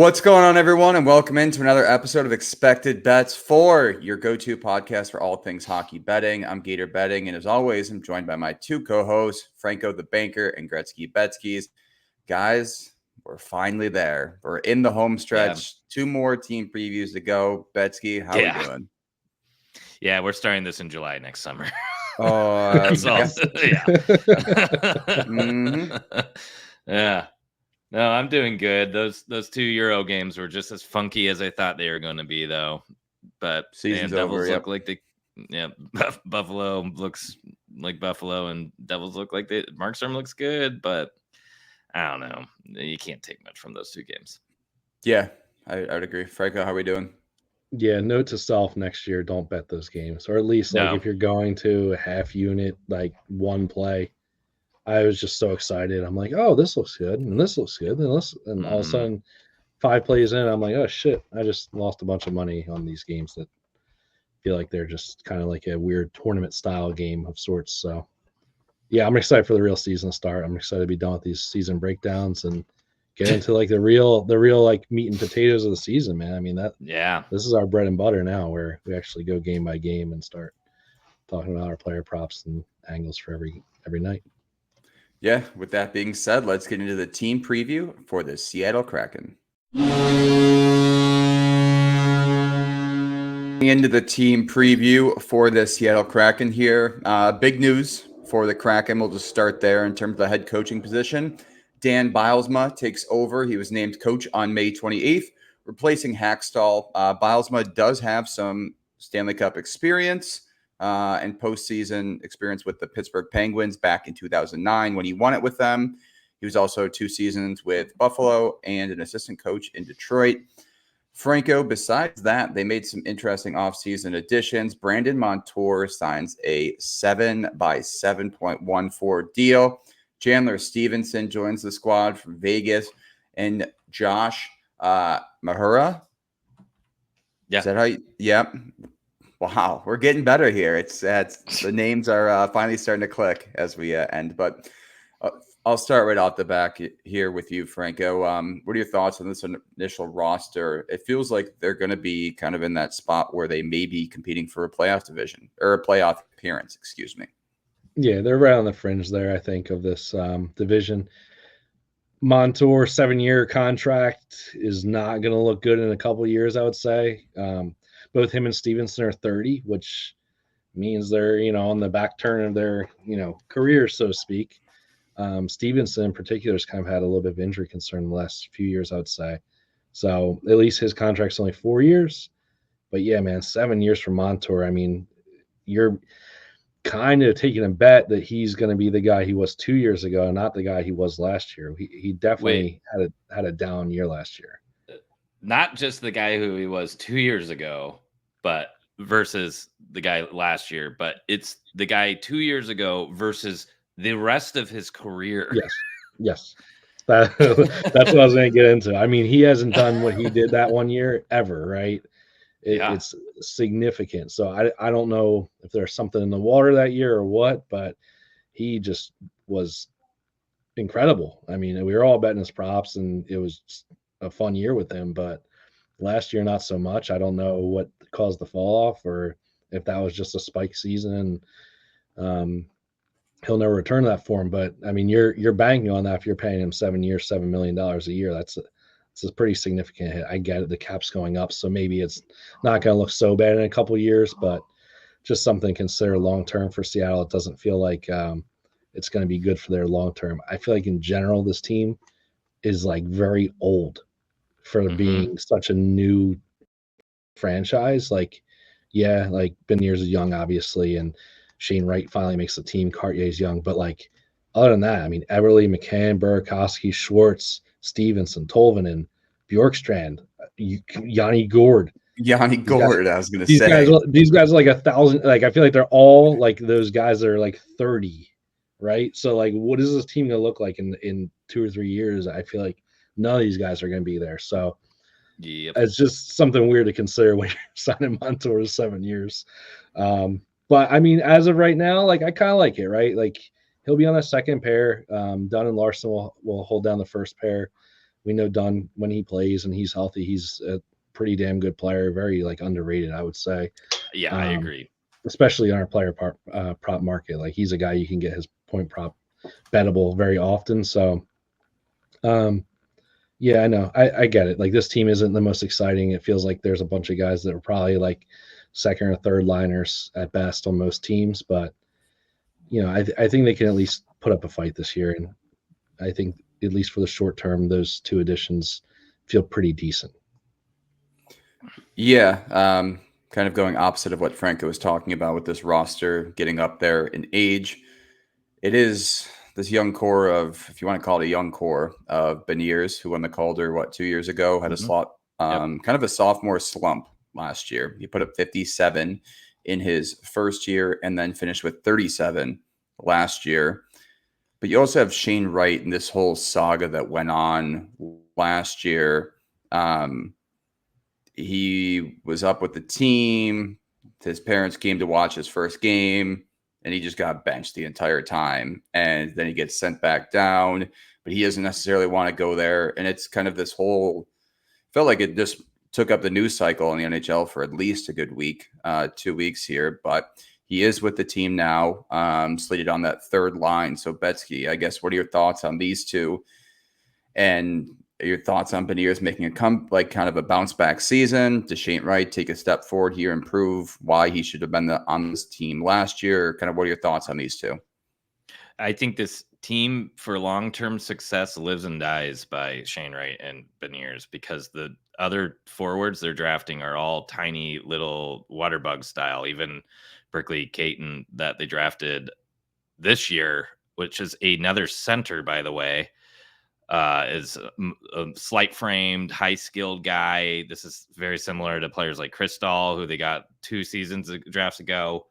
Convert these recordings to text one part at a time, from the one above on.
What's going on, everyone, and welcome into another episode of Expected Bets for your go-to podcast for all things hockey betting. I'm GATORBETTING, and as always, I'm joined by my two co-hosts, Franco the Banker and Gretzky Betskis. Guys, we're finally there. We're in the home stretch. Two more team previews to go. Betsky, how are we doing? Yeah, we're starting this in July next summer. Oh, yeah. No, I'm doing good. Those 2 Euro games were just as funky as I thought they were going to be, though. But Season's Devils over, look like Buffalo looks like Buffalo, and Devils look like Markstrom looks good, but I don't know. You can't take much from those two games. Yeah, I would agree. Franco, how are we doing? Yeah, note to self next year: don't bet those games, or at least if you're going to a half unit, like one play. I was just so excited. I'm like, oh, this looks good, and this looks good, and all of a sudden, 5 plays in, I'm like, oh shit, I just lost a bunch of money on these games that feel like they're just kind of like a weird tournament style game of sorts. So, yeah, I'm excited for the real season to start. I'm excited to be done with these season breakdowns and get into like the real like meat and potatoes of the season, man. I mean this is our bread and butter now, where we actually go game by game and start talking about our player props and angles for every night. Yeah, with that being said, let's get into the team preview for the Seattle Kraken. Into the team preview for the Seattle Kraken here. Big news for the Kraken. We'll just start there in terms of the head coaching position. Dan Bylsma takes over. He was named coach on May 28th, replacing Hackstall. Bylsma does have some Stanley Cup experience and postseason experience with the Pittsburgh Penguins back in 2009 when he won it with them. He was also 2 seasons with Buffalo and an assistant coach in Detroit. Franco, besides that, they made some interesting offseason additions. Brandon Montour signs a 7x7.14 deal. Chandler Stevenson joins the squad from Vegas. And Josh Mahura. Yeah. Is that how you? Yep. Wow, we're getting better here. It's the names are finally starting to click as we end. But I'll start right off the back here with you, Franco. What are your thoughts on this initial roster? It feels like they're going to be kind of in that spot where they may be competing for a playoff division or a playoff appearance. Excuse me. Yeah, they're right on the fringe there, I think, of this division. Montour 7-year contract is not going to look good in a couple of years, I would say. Both him and Stevenson are 30, which means they're, on the back turn of their, career, so to speak. Stevenson in particular has kind of had a little bit of injury concern the last few years, I would say. So at least his contract's only 4 years. But yeah, man, 7 years for Montour. I mean, you're kind of taking a bet that he's going to be the guy he was 2 years ago, not the guy he was last year. He definitely had a down year last year. Not just the guy who he was 2 years ago, but versus the guy last year, but it's the guy 2 years ago versus the rest of his career. Yes. That's what I was going to get into. I mean, he hasn't done what he did that 1 year ever, right? It's significant. So I don't know if there's something in the water that year or what, but he just was incredible. I mean, we were all betting his props, and it was just a fun year with him, but last year not so much. I don't know what caused the fall off, or if that was just a spike season, and he'll never return to that form. But I mean, you're banking on that if you're paying him 7 years, $7 million a year. It's a pretty significant hit. I get it, the cap's going up, so maybe it's not going to look so bad in a couple of years, but just something to consider long term for Seattle. It doesn't feel like it's going to be good for their long term. I feel like in general this team is like very old for being such a new franchise. Like, yeah, like Beniers is young, obviously, and Shane Wright finally makes the team. Cartier's young, but like other than that, I mean, Everly, McCann, Burakovsky, Schwartz, Stevenson, Tolvanen, Bjorkstrand, Yanni Gord. I was going to say. These guys are like 1,000. Like, I feel like they're all like those guys that are like 30, right? So like, what is this team going to look like in 2 or 3 years? I feel like none of these guys are going to be there. So it's just something weird to consider when you're signing Montour 7 years. But I mean, as of right now, like I kind of like it, right? Like he'll be on the second pair. Dunn and Larson will hold down the first pair. We know Dunn, when he plays and he's healthy, he's a pretty damn good player, very like underrated, I would say. Yeah, I agree. Especially in our player prop market. Like he's a guy you can get his point prop bettable very often. So, yeah, I know. I get it. Like this team isn't the most exciting. It feels like there's a bunch of guys that are probably like second or third liners at best on most teams. But, I think they can at least put up a fight this year. And I think, at least for the short term, those two additions feel pretty decent. Yeah. Kind of going opposite of what Franco was talking about with this roster getting up there in age. It is this young core of, if you want to call it a young core of Beniers, who won the Calder, 2 years ago, had a slot, kind of a sophomore slump last year. He put up 57 in his first year and then finished with 37 last year. But you also have Shane Wright and this whole saga that went on last year. He was up with the team. His parents came to watch his first game, and he just got benched the entire time. And then he gets sent back down, but he doesn't necessarily want to go there. And it's kind of this whole, felt like it just took up the news cycle in the NHL for at least a good week, 2 weeks here. But he is with the team now, slated on that third line. So Betsky, I guess, what are your thoughts on these two? And your thoughts on Beniers making a kind of a bounce back season? Does Shane Wright take a step forward here and prove why he should have been on this team last year? Kind of what are your thoughts on these two? I think this team for long-term success lives and dies by Shane Wright and Beniers, because the other forwards they're drafting are all tiny little water bug style. Even Berkeley Caton that they drafted this year, which is another center, by the way, is a slight framed, high skilled guy. This is very similar to players like Kristahl, who they got 2 drafts ago.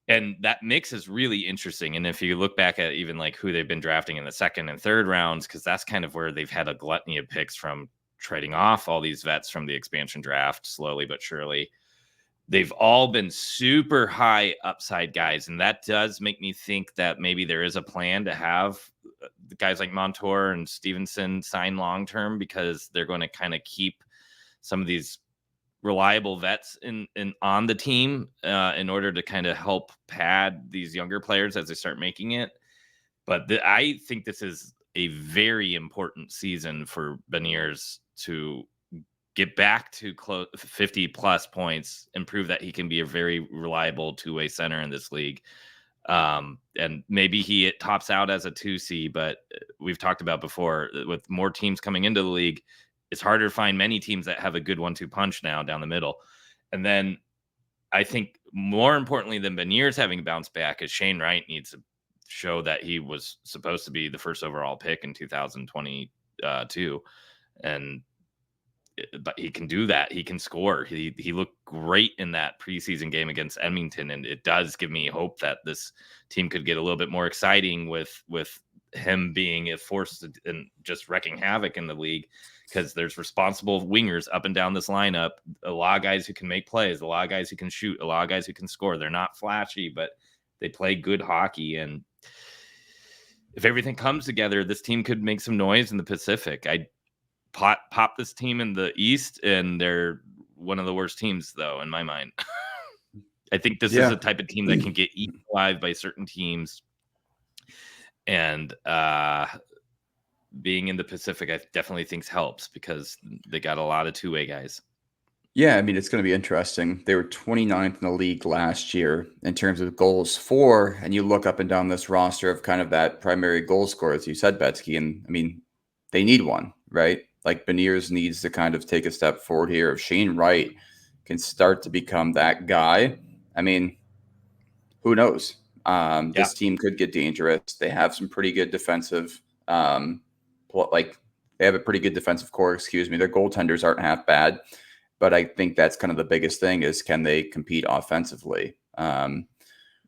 And that mix is really interesting. And if you look back at even like who they've been drafting in the second and third rounds, because that's kind of where they've had a gluttony of picks from trading off all these vets from the expansion draft slowly but surely. They've all been super high upside guys. And that does make me think that maybe there is a plan to have guys like Montour and Stevenson sign long-term, because they're going to kind of keep some of these reliable vets on the team in order to kind of help pad these younger players as they start making it. But I think this is a very important season for Beniers to get back to close 50 plus points and prove that he can be a very reliable two-way center in this league. And maybe he tops out as a 2C, but we've talked about before, with more teams coming into the league, it's harder to find many teams that have a good 1-2 punch now down the middle. And then I think more importantly than Beniers having bounced back is Shane Wright needs to show that he was supposed to be the first overall pick in 2022. But he can do that. He can score. He looked great in that preseason game against Edmonton. And it does give me hope that this team could get a little bit more exciting with him being a force and just wrecking havoc in the league, because there's responsible wingers up and down this lineup. A lot of guys who can make plays, a lot of guys who can shoot, a lot of guys who can score. They're not flashy, but they play good hockey. And if everything comes together, this team could make some noise in the Pacific. I pop this team in the East, and they're one of the worst teams, though, in my mind. I think this is a type of team that can get eaten alive by certain teams. And being in the Pacific, I definitely think helps, because they got a lot of two-way guys. Yeah, I mean, it's going to be interesting. They were 29th in the league last year in terms of goals for, and you look up and down this roster of kind of that primary goal scorer, as you said, Betsky, and I mean, they need one, right? Like Beniers needs to kind of take a step forward here. If Shane Wright can start to become that guy, I mean, who knows? This team could get dangerous. They have some pretty good defensive, they have a pretty good defensive core, Their goaltenders aren't half bad, but I think that's kind of the biggest thing is, can they compete offensively?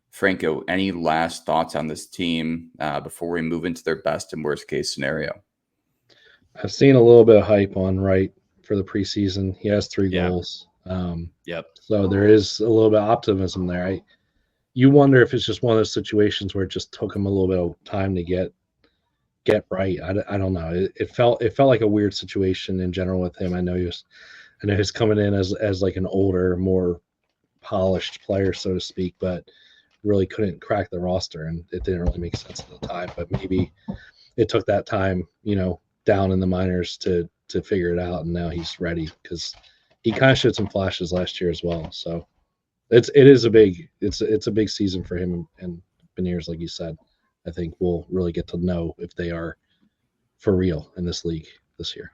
Franco, any last thoughts on this team before we move into their best and worst case scenario? I've seen a little bit of hype on Wright for the preseason. He has 3 goals. So there is a little bit of optimism there. You wonder if it's just one of those situations where it just took him a little bit of time to get get right. I don't know. It felt like a weird situation in general with him. I know he's coming in as like an older, more polished player, so to speak, but really couldn't crack the roster, and it didn't really make sense at the time. But maybe it took that time, down in the minors to figure it out, and now he's ready because he kind of showed some flashes last year as well. So it's a big season for him and Beniers, like you said. I think we'll really get to know if they are for real in this league this year.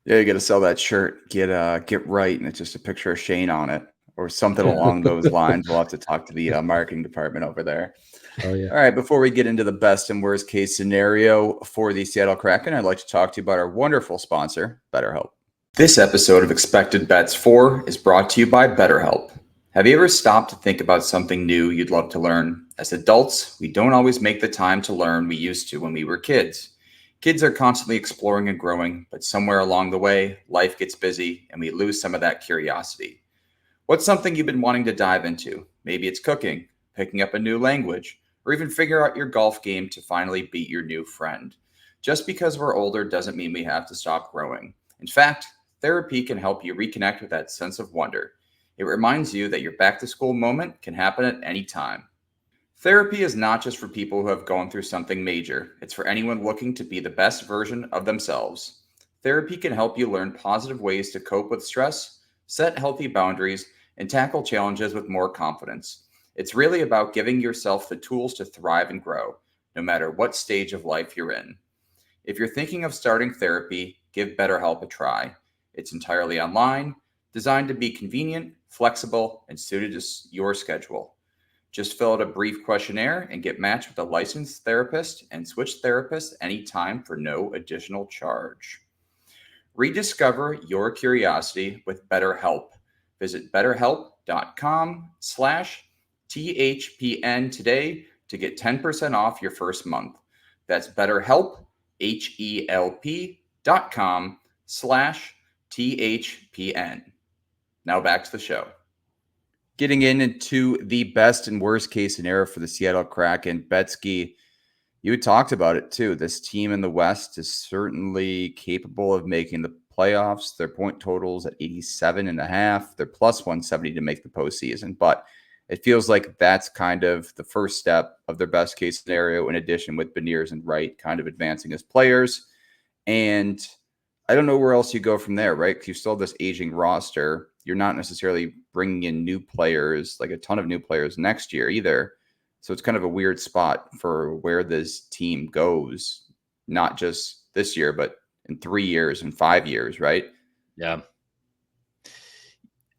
Yeah, you got to sell that shirt. Get right, and it's just a picture of Shane on it, or something along those lines. We'll have to talk to the marketing department over there. Oh yeah. All right. Before we get into the best and worst case scenario for the Seattle Kraken, I'd like to talk to you about our wonderful sponsor, BetterHelp. This episode of Expected Bets 4 is brought to you by BetterHelp. Have you ever stopped to think about something new you'd love to learn? As adults, we don't always make the time to learn we used to when we were kids. Kids are constantly exploring and growing, but somewhere along the way, life gets busy and we lose some of that curiosity. What's something you've been wanting to dive into? Maybe it's cooking, picking up a new language, or even figure out your golf game to finally beat your new friend. Just because we're older doesn't mean we have to stop growing. In fact, therapy can help you reconnect with that sense of wonder. It reminds you that your back-to-school moment can happen at any time. Therapy is not just for people who have gone through something major. It's for anyone looking to be the best version of themselves. Therapy can help you learn positive ways to cope with stress, set healthy boundaries, and tackle challenges with more confidence. It's really about giving yourself the tools to thrive and grow, no matter what stage of life you're in. If you're thinking of starting therapy, give BetterHelp a try. It's entirely online, designed to be convenient, flexible, and suited to your schedule. Just fill out a brief questionnaire and get matched with a licensed therapist and switch therapists anytime for no additional charge. Rediscover your curiosity with BetterHelp. Visit betterhelp.com/THPN today to get 10% off your first month. That's BetterHelp, HELP.com/THPN. Now back to the show. Getting into the best and worst case scenario for the Seattle Kraken, Betsky, you had talked about it too. This team in the West is certainly capable of making the playoffs. Their point totals at 87.5. They're plus 170 to make the postseason. But it feels like that's kind of the first step of their best case scenario, in addition with Beniers and Wright kind of advancing as players. And I don't know where else you go from there, right? Because you still have this aging roster. You're not necessarily bringing in new players, like a ton of new players next year either. So it's kind of a weird spot for where this team goes, not just this year, but in 3 years and 5 years, right? Yeah.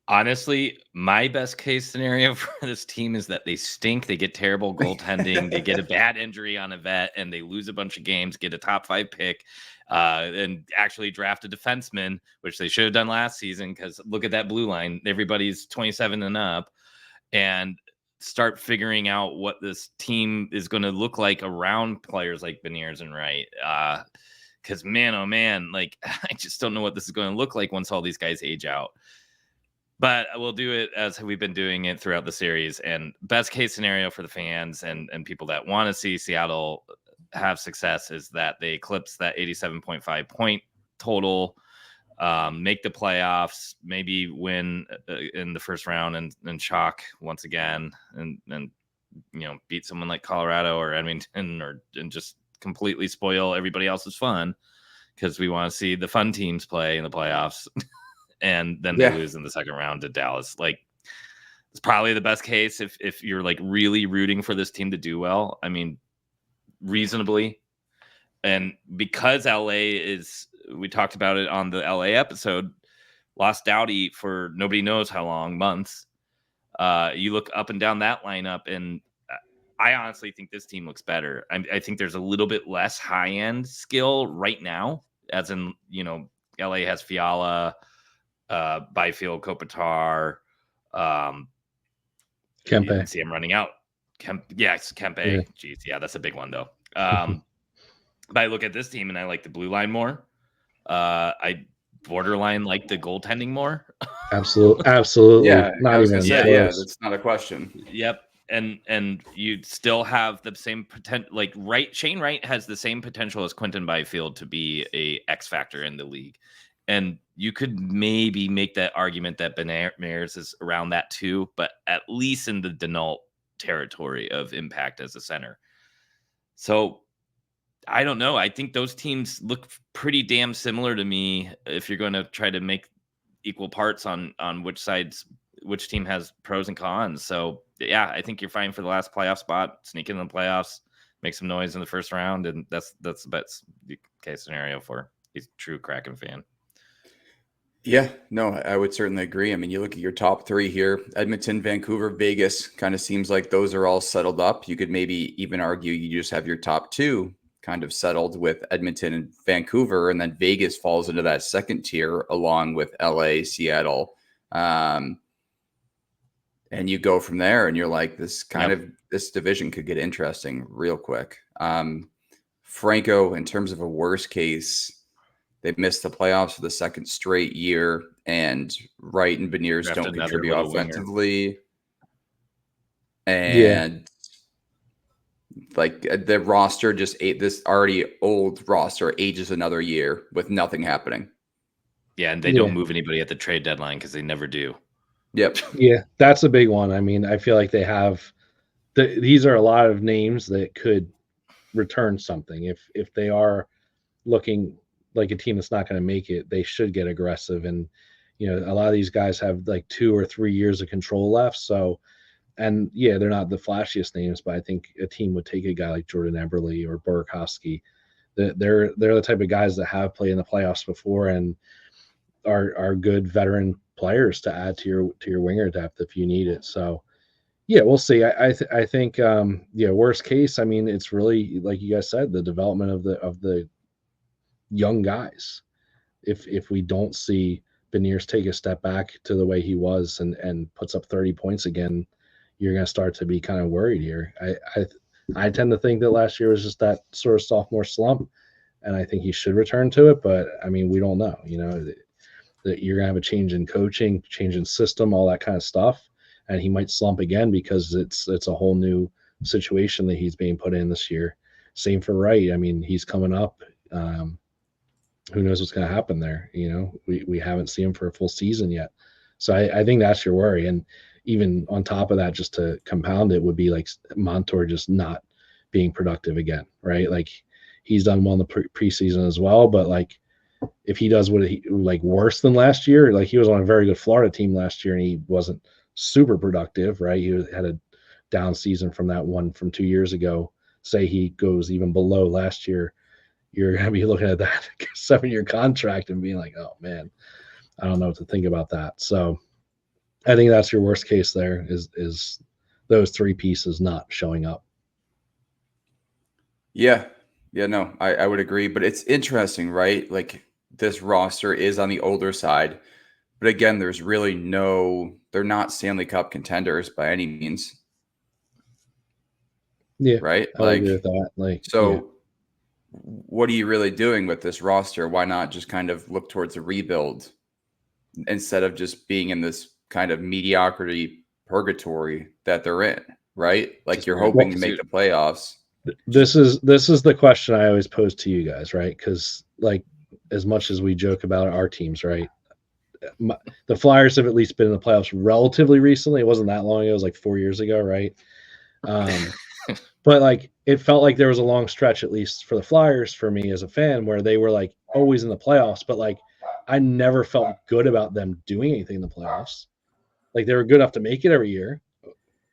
Honestly, my best case scenario for this team is that they stink. They get terrible goaltending. They get a bad injury on a vet, and they lose a bunch of games, get a top 5 pick, and actually draft a defenseman, which they should have done last season, because look at that blue line. Everybody's 27 and up, and start figuring out what this team is going to look like around players like Beniers and Wright. Because, man, oh, man, like, I just don't know what this is going to look like once all these guys age out. But we'll do it as we've been doing it throughout the series. And best case scenario for the fans and people that want to see Seattle have success is that they eclipse that 87.5 point total, make the playoffs, maybe win in the first round and shock once again, and beat someone like Colorado or Edmonton, and just completely spoil everybody else's fun, because we want to see the fun teams play in the playoffs. And then they lose in the second round to Dallas. Like, it's probably the best case if you're like really rooting for this team to do well. I mean, reasonably. And because LA is, we talked about it on the LA episode, lost Doughty for nobody knows how long, months. You look up and down that lineup, and I honestly think this team looks better. I think there's a little bit less high-end skill right now, as in, LA has Fiala, Byfield, Kopitar, Kempe. See, I'm running out. Kempe. Yeah. Jeez, yeah, that's a big one though. But I look at this team and I like the blue line more. I borderline like the goaltending more. Absolutely. Yeah, Not even. that's not a question. Yep. and you still have the same potential. Like Shane Wright has the same potential as Quentin Byfield to be a X factor in the league, and you could maybe make that argument that Beniers is around that too, but at least in the Denault territory of impact as a center. So I don't know. I think those teams look pretty damn similar to me. If you're going to try to make equal parts on which team has pros and cons. So yeah, I think you're fine for the last playoff spot, sneak in the playoffs, make some noise in the first round, and that's the best case scenario for a true Kraken fan. Yeah, no, I would certainly agree. I mean, you look at your top three here: Edmonton, Vancouver, Vegas. Kind of seems like those are all settled up. You could maybe even argue you just have your top two kind of settled with Edmonton and Vancouver, and then Vegas falls into that second tier along with LA, Seattle. And you go from there, and you're like, this division could get interesting real quick. Franco, in terms of a worst case, they missed the playoffs for the second straight year, and Wright and Beniers don't contribute offensively. And like the roster just this already old roster ages another year with nothing happening. Yeah, and they don't move anybody at the trade deadline because they never do. Yep. Yeah, that's a big one. I mean, I feel like they have these are a lot of names that could return something. If they are looking like a team that's not going to make it, they should get aggressive. And, you know, a lot of these guys have like 2 or 3 years of control left. So, and yeah, they're not the flashiest names, but I think a team would take a guy like Jordan Eberle or Burakovsky. They're the type of guys that have played in the playoffs before and are good veteran players to add to your winger depth if you need it. So yeah, we'll see. I think worst case, I mean, it's really like you guys said, the development of the young guys. If we don't see Beniers take a step back to the way he was and puts up 30 points again, you're going to start to be kind of worried here. I tend to think that last year was just that sort of sophomore slump, and I think he should return to it. But I mean, we don't know. You know, that you're going to have a change in coaching, change in system, all that kind of stuff, and he might slump again because it's a whole new situation that he's being put in this year. Same for Wright. I mean, he's coming up. Who knows what's going to happen there? You know, we haven't seen him for a full season yet. So I think that's your worry. And even on top of that, just to compound it, would be like Montour just not being productive again, right? Like he's done well in the preseason as well, but like if he does what he like worse than last year, like he was on a very good Florida team last year and he wasn't super productive, right? He had a down season from that one from 2 years ago. Say he goes even below last year, you're going to be looking at that 7-year contract and being like, oh man, I don't know what to think about that. So I think that's your worst case there is those three pieces not showing up. Yeah. Yeah, no, I would agree. But it's interesting, right? Like this roster is on the older side. But again, there's really they're not Stanley Cup contenders by any means. Yeah. Right? I agree with that. Like, so what are you really doing with this roster? Why not just kind of look towards a rebuild instead of just being in this kind of mediocrity purgatory that they're in, right? Like just you're hoping to make the playoffs. This is the question I always pose to you guys, right? Because like as much as we joke about our teams, right? The Flyers have at least been in the playoffs relatively recently. It wasn't that long ago. It was like 4 years ago, right? But like it felt like there was a long stretch, at least for the Flyers, for me as a fan, where they were like always in the playoffs, but like I never felt good about them doing anything in the playoffs. Like they were good enough to make it every year.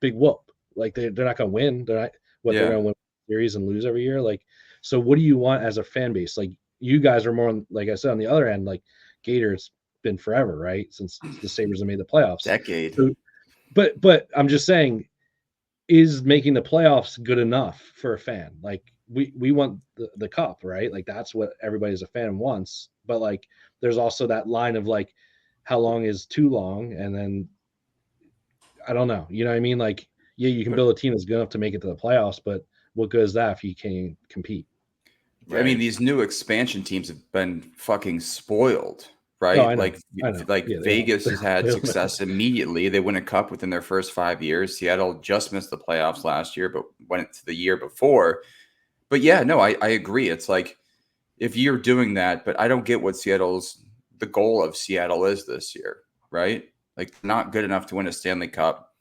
Big whoop. Like they're not going to win. They're going to win series and lose every year. Like, so what do you want as a fan base? Like you guys are more on, like I said, on the other end, like Gators been forever, right? Since the Sabres have made the playoffs. Decade. So, but I'm just saying, is making the playoffs good enough for a fan? Like we want the cup, right? Like that's what everybody as a fan wants. But like there's also that line of like how long is too long, and then I don't know. You know what I mean? Like, yeah, you can build a team that's good enough to make it to the playoffs, but what good is that if you can't compete? Right? I mean, these new expansion teams have been fucking spoiled, right? No, I know. Like I know. like Yeah, Vegas has had they all success immediately. They win a cup within their first 5 years. Seattle just missed the playoffs last year, but went to the year before. But yeah, no, I agree. It's like if you're doing that, but I don't get what the goal of Seattle is this year, right? Like not good enough to win a Stanley Cup.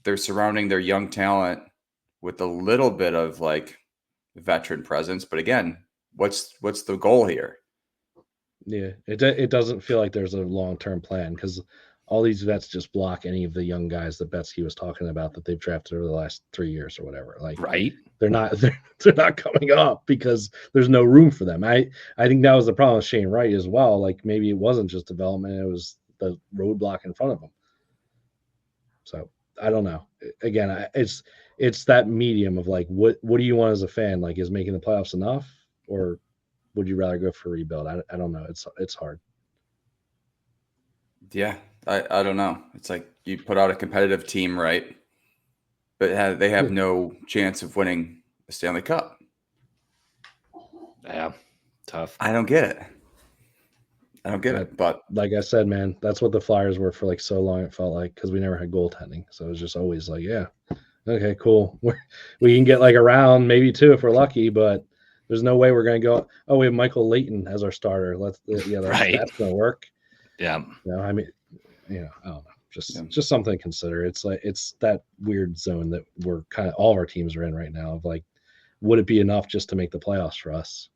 They're surrounding their young talent with a little bit of like veteran presence, but again, what's the goal here? Yeah, it doesn't feel like there's a long-term plan because all these vets just block any of the young guys that Betsky was talking about that they've drafted over the last 3 years or whatever. Like Right. they're not they're not coming up because there's no room for them. I think that was the problem with Shane Wright as well. Like maybe it wasn't just development, it was the roadblock in front of them. So I don't know. Again, it's that medium of like what do you want as a fan? Like is making the playoffs enough, or would you rather go for a rebuild? I don't know. It's hard. Yeah, I don't know. It's like you put out a competitive team, right? But they have no chance of winning a Stanley Cup. Yeah, tough. I don't get it. But like I said, man, that's what the Flyers were for like so long. It felt like because we never had goaltending, so it was just always like, yeah, okay, cool. We can get like a round, maybe two if we're lucky, but there's no way we're gonna go. Oh, we have Michael Leighton as our starter. That's gonna work. Yeah. I mean, I don't know. Just something to consider. It's like it's that weird zone that we're kind of all of our teams are in right now. Of like, would it be enough just to make the playoffs for us?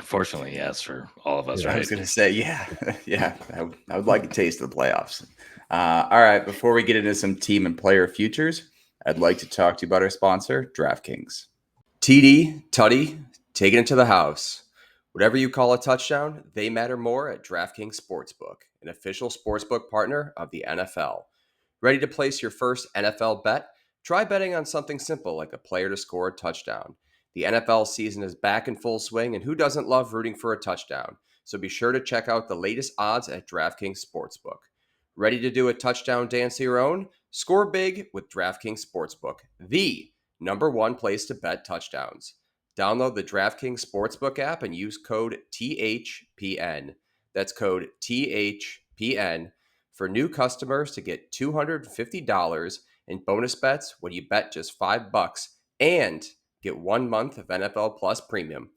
Fortunately, yes, for all of us, yeah, right? I was going to say, yeah, I would like a taste of the playoffs. All right, before we get into some team and player futures, I'd like to talk to you about our sponsor, DraftKings. TD, Tutty, taking it to the house. Whatever you call a touchdown, they matter more at DraftKings Sportsbook, an official sportsbook partner of the NFL. Ready to place your first NFL bet? Try betting on something simple like a player to score a touchdown. The NFL season is back in full swing, and who doesn't love rooting for a touchdown? So be sure to check out the latest odds at DraftKings Sportsbook. Ready to do a touchdown dance of your own? Score big with DraftKings Sportsbook, the #1 place to bet touchdowns. Download the DraftKings Sportsbook app and use code THPN. That's code THPN for new customers to get $250 in bonus bets when you bet just $5 and get 1 month of NFL Plus Premium.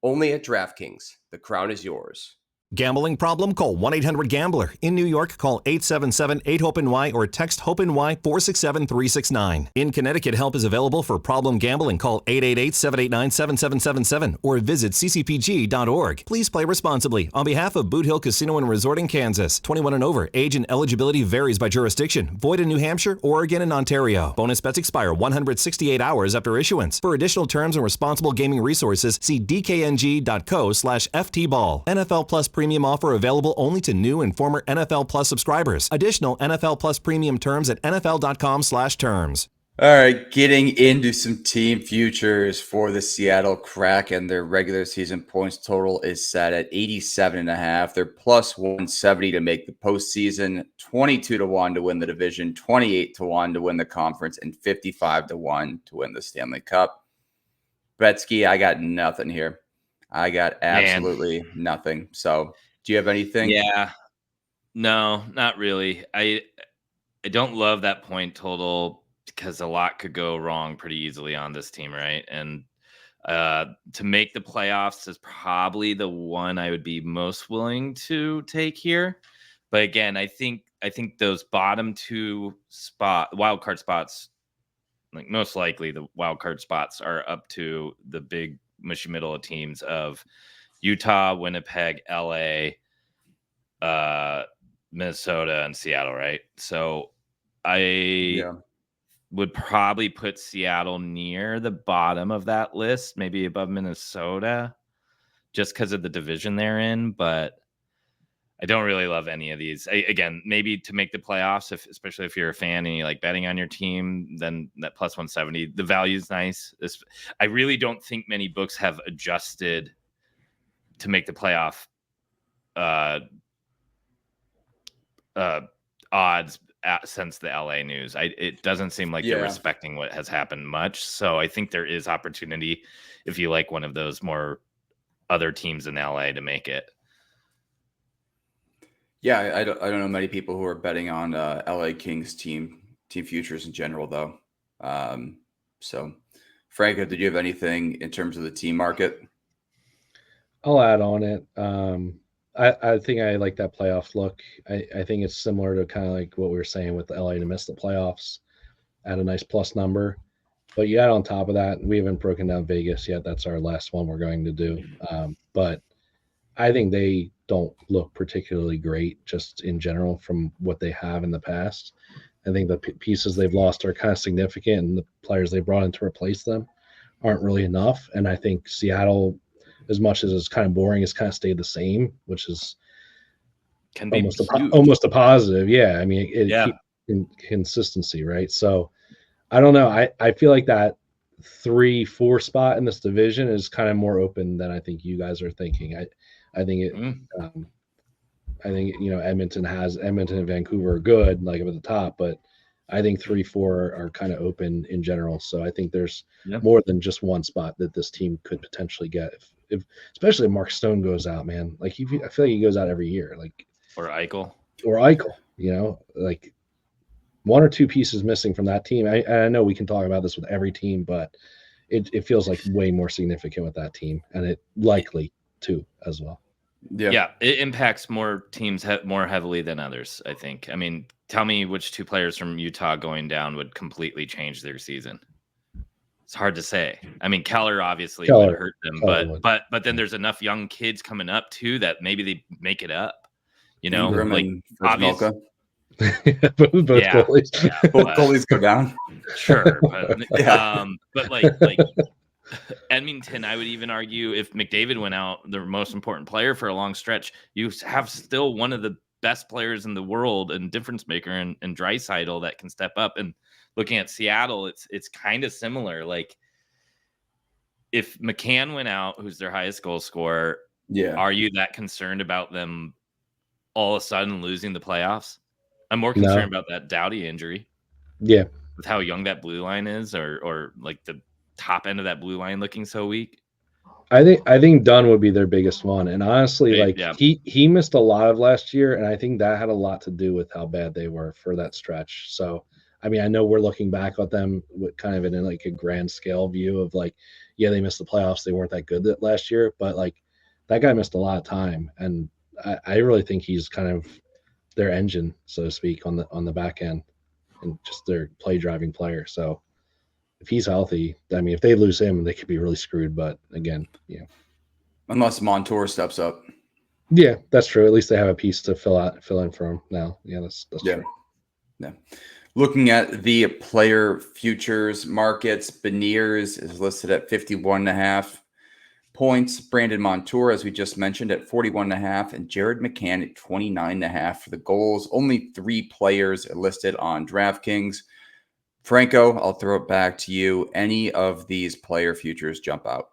Only at DraftKings. The crown is yours. Gambling problem? Call 1-800-GAMBLER. In New York, call 877-8-HOPE-NY or text HOPE-NY 467-369. In Connecticut, help is available for problem gambling. Call 888-789-7777 or visit ccpg.org. Please play responsibly. On behalf of Boot Hill Casino and Resort in Kansas, 21 and over. Age and eligibility varies by jurisdiction. Void in New Hampshire, Oregon, and Ontario. Bonus bets expire 168 hours after issuance. For additional terms and responsible gaming resources, see dkng.co/ftball. NFL Plus Premium offer available only to new and former NFL Plus subscribers. Additional NFL Plus Premium terms at nfl.com/terms. All right, getting into some team futures for the Seattle Kraken. Their regular season points total is set at 87.5. They're plus 170 to make the postseason, 22-1 to win the division, 28-1 to win the conference, and 55-1 to win the Stanley Cup. Betsky, I got nothing here. I got absolutely nothing. So, do you have anything? Yeah. No, not really. I don't love that point total because a lot could go wrong pretty easily on this team, right? And to make the playoffs is probably the one I would be most willing to take here. But again, I think those bottom two wild card spots, like most likely the wild card spots are up to the big mushy middle of teams of Utah, Winnipeg, LA, Minnesota, and Seattle, right? So I would probably put Seattle near the bottom of that list, maybe above Minnesota, just because of the division they're in. But I don't really love any of these. Again, maybe to make the playoffs, especially if you're a fan and you like betting on your team, then that plus 170, the value is nice. I really don't think many books have adjusted to make the playoff odds since the LA news. It doesn't seem like they're respecting what has happened much. So I think there is opportunity if you like one of those more other teams in LA to make it. Yeah, I don't know many people who are betting on LA Kings team futures in general though. So Franco, did you have anything in terms of the team market? I'll add on it. I think I like that playoff look. I think it's similar to kind of like what we were saying with LA to miss the playoffs at a nice plus number. But you add on top of that, we haven't broken down Vegas yet. That's our last one we're going to do. But I think they don't look particularly great just in general from what they have in the past. I think the pieces they've lost are kind of significant, and the players they brought in to replace them aren't really enough. And I think Seattle, as much as it's kind of boring, has kind of stayed the same, which is Can be almost a positive. Yeah, I mean, it Yeah. keeps consistency, right? So I don't know. I feel like that 3-4 spot in this division is kind of more open than I think you guys are thinking. I think it. I think Edmonton and Vancouver are good, like up at the top, but I think 3-4 are kind of open in general. So I think there's more than just one spot that this team could potentially get if especially if Mark Stone goes out, man. Like I feel like he goes out every year, like or Eichel, like one or two pieces missing from that team. I know we can talk about this with every team, but it feels like way more significant with that team, and it likely too as well. Yeah, it impacts more teams more heavily than others, I think. I mean, tell me which two players from Utah going down would completely change their season. It's hard to say. I mean, Keller obviously would hurt them, but then there's enough young kids coming up too that maybe they make it up. Ingram like obviously. both goalies. Yeah, both goalies go down. Sure, but like Edmonton, I would even argue if McDavid went out, the most important player for a long stretch, you have still one of the best players in the world and difference maker and Draisaitl that can step up. And looking at Seattle, it's kind of similar. Like if McCann went out, who's their highest goal scorer, are you that concerned about them all of a sudden losing the playoffs? I'm more concerned about that Doughty injury. Yeah. With how young that blue line is, or like the top end of that blue line looking so weak. I think Dunn would be their biggest one, and honestly, he missed a lot of last year, and I think that had a lot to do with how bad they were for that stretch. So, I mean, I know we're looking back at them with kind of in like a grand scale view of like, yeah, they missed the playoffs, they weren't that good last year, but like that guy missed a lot of time, and I really think he's kind of their engine, so to speak, on the back end, and just their play driving player. So if he's healthy, I mean, if they lose him, they could be really screwed. But again, unless Montour steps up. Yeah, that's true. At least they have a piece to fill in for him now. Yeah, that's true. Yeah. Looking at the player futures markets, Beniers is listed at 51.5 points. Brandon Montour, as we just mentioned, at 41.5, and Jared McCann at 29.5 for the goals. Only 3 players listed on DraftKings. Franco, I'll throw it back to you. Any of these player futures jump out?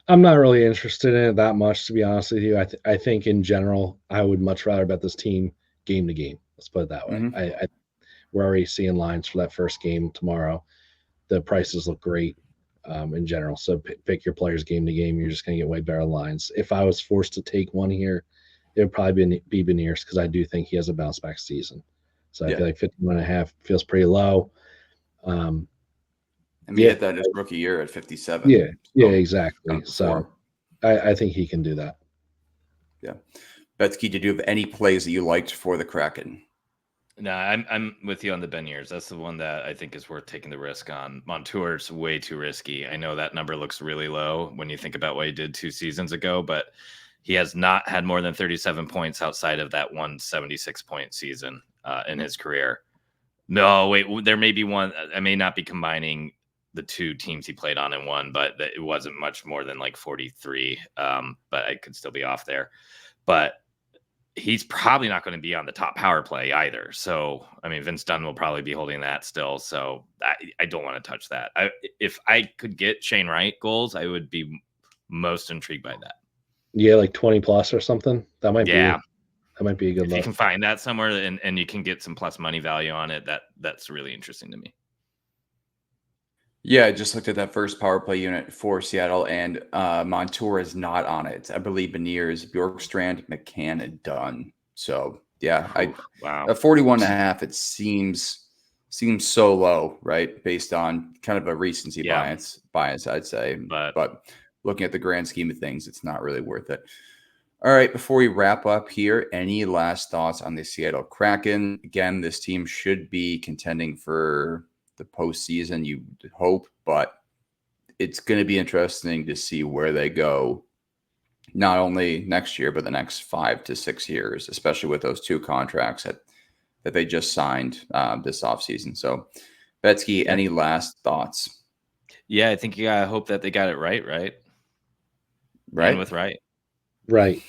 I'm not really interested in it that much, to be honest with you. I think in general, I would much rather bet this team game to game. Let's put it that way. Mm-hmm. We're already seeing lines for that first game tomorrow. The prices look great in general. So pick your players game to game. You're just going to get way better lines. If I was forced to take one here, it would probably be Beniers, because I do think he has a bounce back season. So I feel like 51.5 feels pretty low. And we hit that his rookie year at 57. Yeah, exactly. So I think he can do that. Yeah. Betsky, did you have any plays that you liked for the Kraken? No, I'm with you on the Beniers. That's the one that I think is worth taking the risk on. Montour's way too risky. I know that number looks really low when you think about what he did 2 seasons ago, but he has not had more than 37 points outside of that 176-point season in his career. No, wait, there may be one. I may not be combining the 2 teams he played on in one, but it wasn't much more than like 43. But I could still be off there. But he's probably not going to be on the top power play either. So, I mean, Vince Dunn will probably be holding that still. So I don't want to touch that. If I could get Shane Wright goals, I would be most intrigued by that. Yeah, like 20 plus or something. That might be a good if look. You can find that somewhere and you can get some plus money value on it. That's really interesting to me. Yeah, I just looked at that first power play unit for Seattle, and Montour is not on it. I believe Beniers, Bjorkstrand, McCann, and Dunn. So yeah, Wow. at 41.5, it seems so low, right? Based on kind of a recency bias, I'd say. But looking at the grand scheme of things, it's not really worth it. All right, before we wrap up here, any last thoughts on the Seattle Kraken? Again, this team should be contending for the postseason, you hope, but it's going to be interesting to see where they go, not only next year, but the next 5 to 6 years, especially with those 2 contracts that they just signed this offseason. So, Betsky, any last thoughts? Yeah, I think you gotta hope that they got it right. Right. And with right. Right.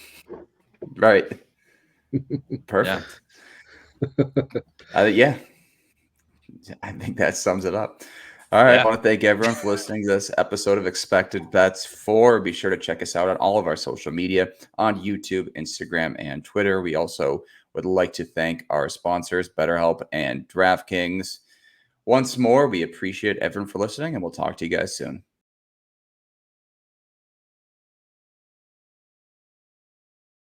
Perfect. Yeah. I think that sums it up. All right. I want to thank everyone for listening to this episode of Expected Bets 4. Be sure to check us out on all of our social media on YouTube, Instagram, and Twitter. We also would like to thank our sponsors, BetterHelp and DraftKings. Once more, we appreciate everyone for listening, and we'll talk to you guys soon.